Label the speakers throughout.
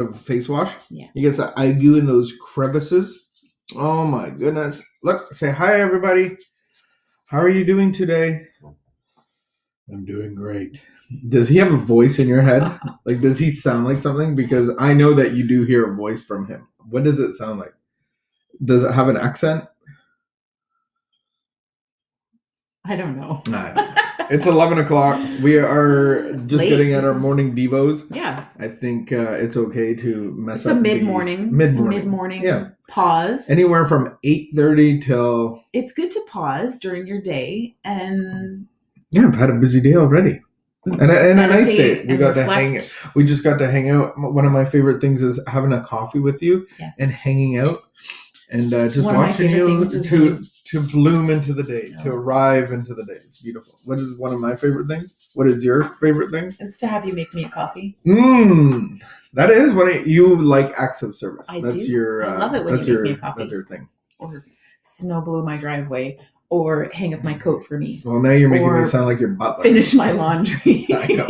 Speaker 1: of face wash.
Speaker 2: Yeah.
Speaker 1: He gets that ague in those crevices. Oh my goodness. Look, say hi, everybody. How are you doing today? I'm doing great. Does he have a voice in your head? Like, does he sound like something? Because I know that you do hear a voice from him. What does it sound like? Does it have an accent?
Speaker 2: I don't know.
Speaker 1: It's 11 o'clock. We are just getting at our morning devos.
Speaker 2: Yeah.
Speaker 1: I think it's okay to mess
Speaker 2: it's
Speaker 1: up.
Speaker 2: It's a mid-morning pause.
Speaker 1: Anywhere from 8:30 till...
Speaker 2: It's good to pause during your day and...
Speaker 1: Yeah, I've had a busy day already. And a nice day. We just got to hang out. One of my favorite things is having a coffee with you and hanging out. And just watching you to bloom into the day, to arrive into the day. It's beautiful. What is one of my favorite things? What is your favorite thing?
Speaker 2: It's to have you make me a coffee.
Speaker 1: That is when you like acts of service.
Speaker 2: I love it when you make me a coffee.
Speaker 1: That's your thing.
Speaker 2: Or snow blow my driveway. Or hang up my coat for me.
Speaker 1: Well, now you're making me sound like your butler.
Speaker 2: Finish my laundry.
Speaker 1: I know.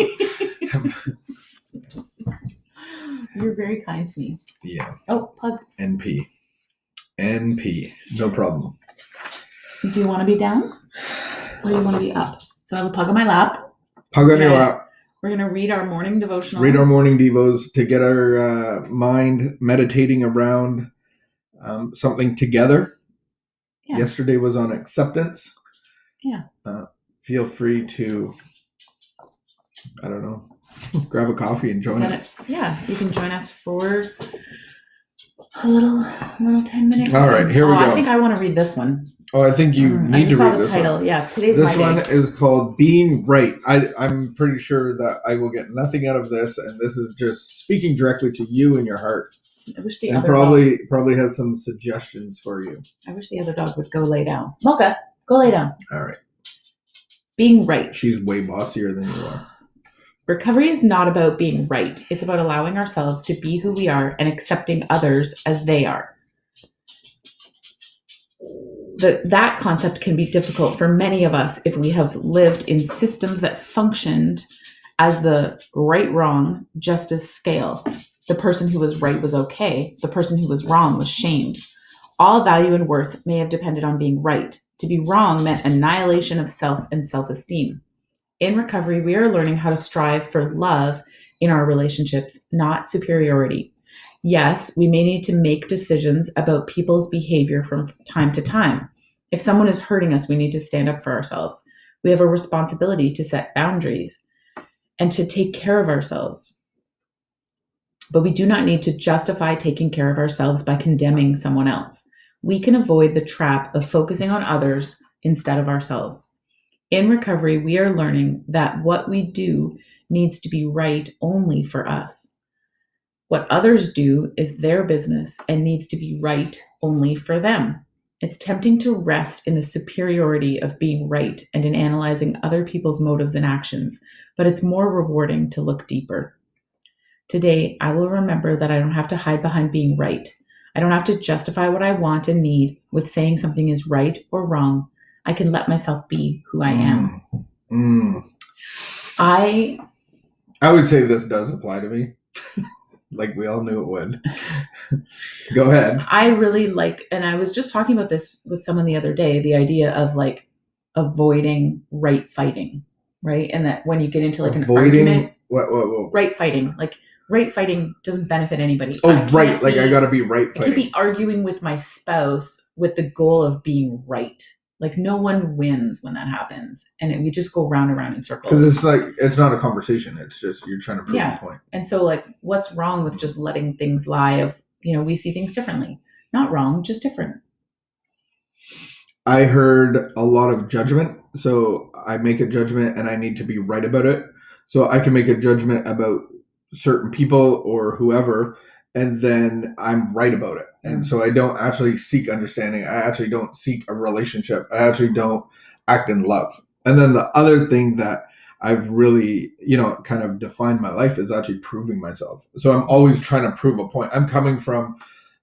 Speaker 2: You're very kind to me.
Speaker 1: Yeah.
Speaker 2: Oh, plug.
Speaker 1: NP. No problem.
Speaker 2: Do you want to be down? Or do you want to be up? So I have a pug on my lap.
Speaker 1: Pug on your lap.
Speaker 2: We're going to read our morning devotional.
Speaker 1: Read our morning devos to get our mind meditating around something together. Yeah. Yesterday was on acceptance.
Speaker 2: Yeah.
Speaker 1: Feel free to, I don't know, grab a coffee and join us.
Speaker 2: Yeah, you can join us for a little 10-minute.
Speaker 1: All right, here we go.
Speaker 2: I think I want to read this one.
Speaker 1: Oh, I think you need to read this
Speaker 2: title.
Speaker 1: one.
Speaker 2: Yeah, today's
Speaker 1: this one is called Being Right. I'm pretty sure that I will get nothing out of this, and this is just speaking directly to you and your heart.
Speaker 2: I wish the
Speaker 1: and
Speaker 2: other
Speaker 1: probably has some suggestions for you.
Speaker 2: I wish the other dog would go lay down. Mocha, go lay down.
Speaker 1: All right.
Speaker 2: Being right.
Speaker 1: She's way bossier than you are.
Speaker 2: Recovery is not about being right. It's about allowing ourselves to be who we are and accepting others as they are. That concept can be difficult for many of us if we have lived in systems that functioned as the right-wrong justice scale. The person who was right was okay. The person who was wrong was shamed. All value and worth may have depended on being right. To be wrong meant annihilation of self and self-esteem. In recovery, we are learning how to strive for love in our relationships, not superiority. Yes, we may need to make decisions about people's behavior from time to time. If someone is hurting us, we need to stand up for ourselves. We have a responsibility to set boundaries and to take care of ourselves. But we do not need to justify taking care of ourselves by condemning someone else. We can avoid the trap of focusing on others instead of ourselves. In recovery, we are learning that what we do needs to be right only for us. What others do is their business and needs to be right only for them. It's tempting to rest in the superiority of being right and in analyzing other people's motives and actions, but it's more rewarding to look deeper. Today, I will remember that I don't have to hide behind being right. I don't have to justify what I want and need with saying something is right or wrong. I can let myself be who I am. I
Speaker 1: would say this does apply to me. Like we all knew it would. Go ahead.
Speaker 2: I really like, and I was just talking about this with someone the other day, the idea of like avoiding right fighting, right? And that when you get into like an argument, right fighting, like right fighting doesn't benefit anybody.
Speaker 1: Oh, right. Like I got to be right fighting.
Speaker 2: I could be arguing with my spouse with the goal of being right. Like no one wins when that happens. And we just go round and round in circles.
Speaker 1: Because it's like, it's not a conversation. It's just, you're trying to prove a point.
Speaker 2: And so like, what's wrong with just letting things lie of, we see things differently. Not wrong, just different.
Speaker 1: I heard a lot of judgment. So I make a judgment and I need to be right about it. So I can make a judgment about certain people or whoever, and then I'm right about it. And so I don't actually seek understanding. I actually don't seek a relationship. I actually don't act in love. And then the other thing that I've really, kind of defined my life is actually proving myself. So I'm always trying to prove a point. I'm coming from,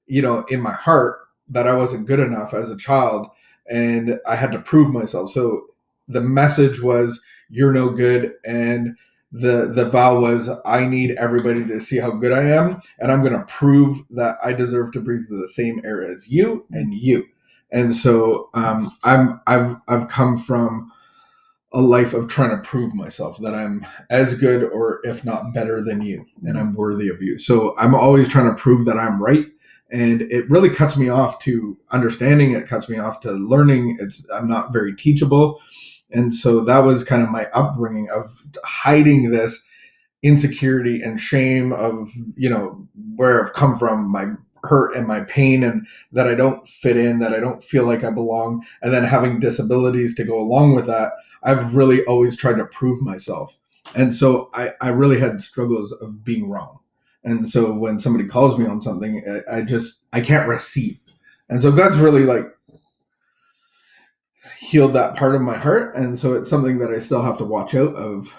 Speaker 1: in my heart that I wasn't good enough as a child and I had to prove myself. So the message was, you're no good and the vow was, I need everybody to see how good I am, and I'm going to prove that I deserve to breathe the same air as you and you. And so I've come from a life of trying to prove myself that I'm as good or if not better than you, and I'm worthy of you. So I'm always trying to prove that I'm right. And it really cuts me off to understanding. It cuts me off to learning. I'm not very teachable. And so that was kind of my upbringing of hiding this insecurity and shame of, where I've come from, my hurt and my pain, and that I don't fit in, that I don't feel like I belong. And then having disabilities to go along with that, I've really always tried to prove myself. And so I really had struggles of being wrong. And so when somebody calls me on something, I can't receive. And so God's really healed that part of my heart, and so it's something that I still have to watch out of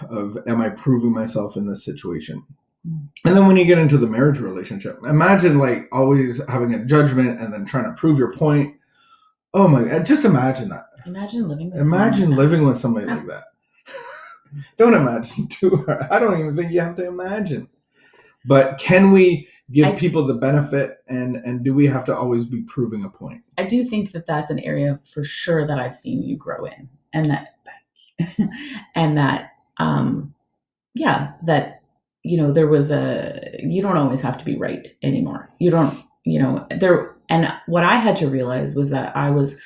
Speaker 1: am I proving myself in this situation. And then when you get into the marriage relationship, imagine always having a judgment and then trying to prove your point. Oh my God, just imagine that.
Speaker 2: Imagine living
Speaker 1: with somebody like that. Don't imagine too hard. I don't even think you have to imagine. But can we give people the benefit, and do we have to always be proving a point?
Speaker 2: I do think that that's an area for sure that I've seen you grow in, and that there was you don't always have to be right anymore. You don't, there. And what I had to realize was that I was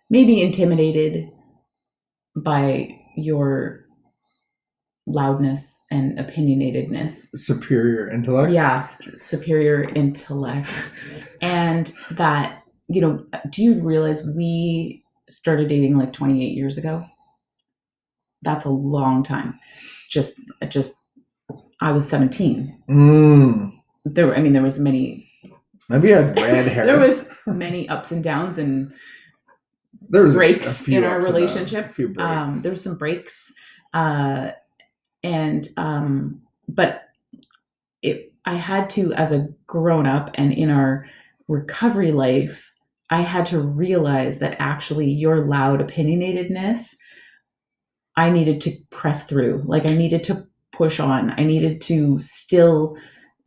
Speaker 2: maybe intimidated by your loudness and opinionatedness.
Speaker 1: Superior intellect?
Speaker 2: Yes, superior intellect. And that, do you realize we started dating 28 years ago? That's a long time. It's just I was 17. There was many.
Speaker 1: Maybe I had red hair.
Speaker 2: There was many ups and downs, and there was breaks in our relationship. There was some breaks. But I had to, as a grown-up and in our recovery life, I had to realize that actually your loud opinionatedness, I needed to press through. I needed to push on. I needed to still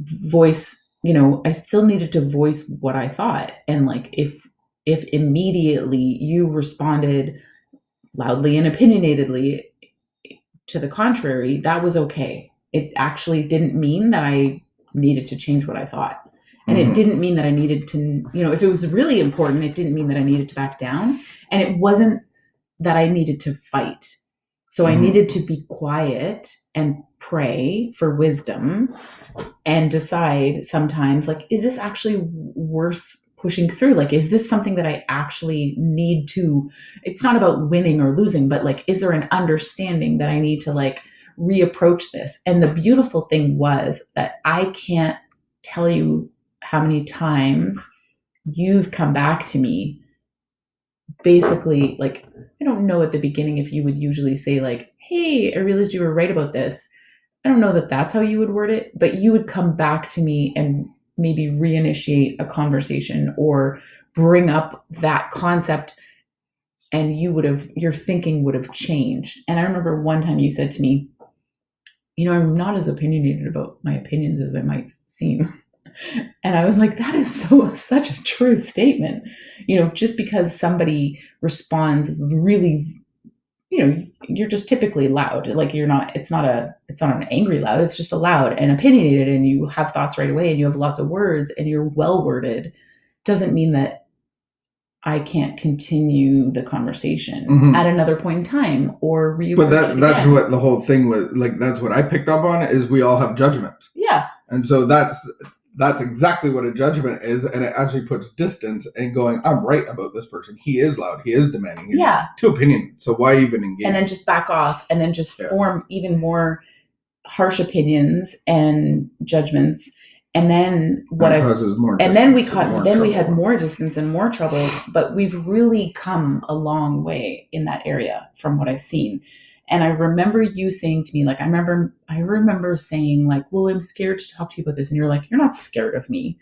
Speaker 2: voice, I still needed to voice what I thought. And if immediately you responded loudly and opinionatedly to the contrary, that was okay. It actually didn't mean that I needed to change what I thought. And it didn't mean that I needed to, if it was really important, it didn't mean that I needed to back down. And it wasn't that I needed to fight. So I needed to be quiet and pray for wisdom and decide sometimes, is this actually worth pushing through? Is this something that I actually need to, it's not about winning or losing, but is there an understanding that I need to reapproach this? And the beautiful thing was that I can't tell you how many times you've come back to me. Basically, I don't know at the beginning if you would usually say hey, I realized you were right about this. I don't know that that's how you would word it, but you would come back to me and maybe reinitiate a conversation or bring up that concept, and your thinking would have changed. And I remember one time you said to me, I'm not as opinionated about my opinions as I might seem. And I was like, that is such a true statement. Just because somebody responds really, you're just typically loud. It's not an angry loud. It's just a loud and opinionated, and you have thoughts right away, and you have lots of words, and you're well worded. Doesn't mean that I can't continue the conversation at another point in time or
Speaker 1: But that's what the whole thing was. That's what I picked up on, is we all have judgment.
Speaker 2: Yeah.
Speaker 1: And so that's exactly what a judgment is, and it actually puts distance and going, I'm right about this person. He is loud. He is demanding. He's too opinionated. So why even engage?
Speaker 2: And then just back off, and then just form even more harsh opinions and judgments. And then we had more distance and more trouble. But we've really come a long way in that area from what I've seen. And I remember you saying to me, I remember saying well, I'm scared to talk to you about this. And you're like, you're not scared of me.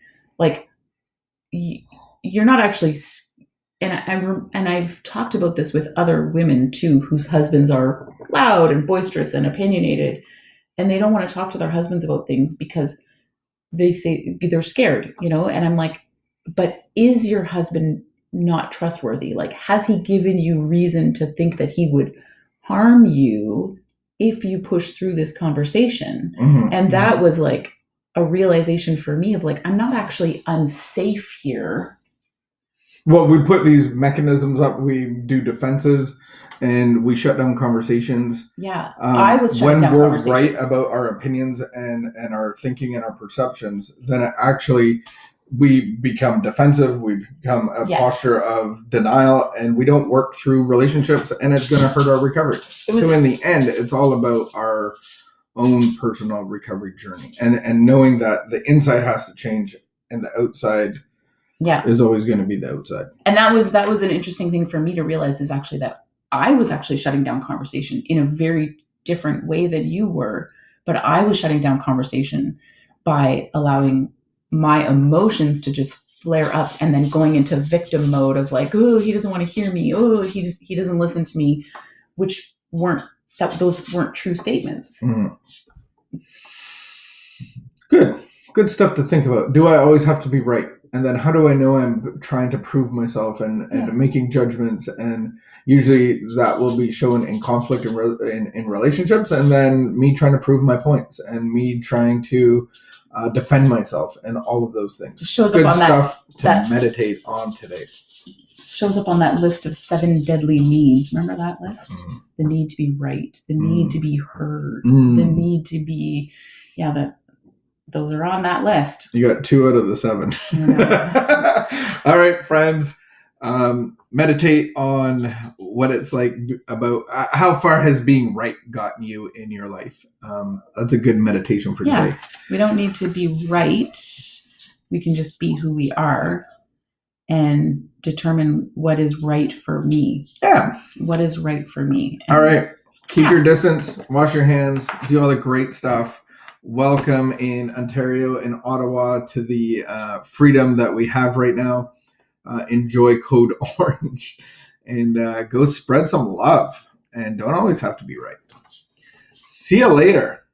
Speaker 2: You're not actually, and I've talked about this with other women too, whose husbands are loud and boisterous and opinionated, and they don't want to talk to their husbands about things because they say they're scared, and I'm like, but is your husband not trustworthy? Like, has he given you reason to think that he would harm you if you push through this conversation?
Speaker 1: Mm-hmm.
Speaker 2: And that was like a realization for me of like, I'm not actually unsafe here.
Speaker 1: Well, we put these mechanisms up, we do defenses, and we shut down conversations.
Speaker 2: Yeah, I was shutting down
Speaker 1: when we're right about our opinions and our thinking and our perceptions, then it actually we become defensive. We become a posture of denial, and we don't work through relationships, and it's going to hurt our recovery. So in the end, it's all about our own personal recovery journey, and knowing that the inside has to change and the outside is always going to be the outside.
Speaker 2: And that was an interesting thing for me to realize, is actually that I was actually shutting down conversation in a very different way than you were, but I was shutting down conversation by allowing my emotions to just flare up and then going into victim mode of like, oh, he doesn't want to hear me. Oh, he doesn't listen to me, which those weren't true statements.
Speaker 1: Mm. Good stuff to think about. Do I always have to be right? And then how do I know I'm trying to prove myself and making judgments? And usually that will be shown in conflict in relationships, and then me trying to prove my points and me trying to defend myself and all of those things.
Speaker 2: Shows
Speaker 1: Good
Speaker 2: up on
Speaker 1: stuff to meditate on today.
Speaker 2: Shows up on that list of 7 deadly needs. Remember that list? Mm. The need to be right, the need to be heard, the need to be, those are on that list.
Speaker 1: You got 2 out of the 7. All right, friends. Meditate on what it's like about how far has being right gotten you in your life. That's a good meditation for today.
Speaker 2: We don't need to be right. We can just be who we are and determine what is right for me.
Speaker 1: Yeah.
Speaker 2: What is right for me.
Speaker 1: All right. Keep your distance. Wash your hands. Do all the great stuff. Welcome in Ontario and Ottawa to the freedom that we have right now. Enjoy Code Orange and go spread some love, and don't always have to be right. See you later.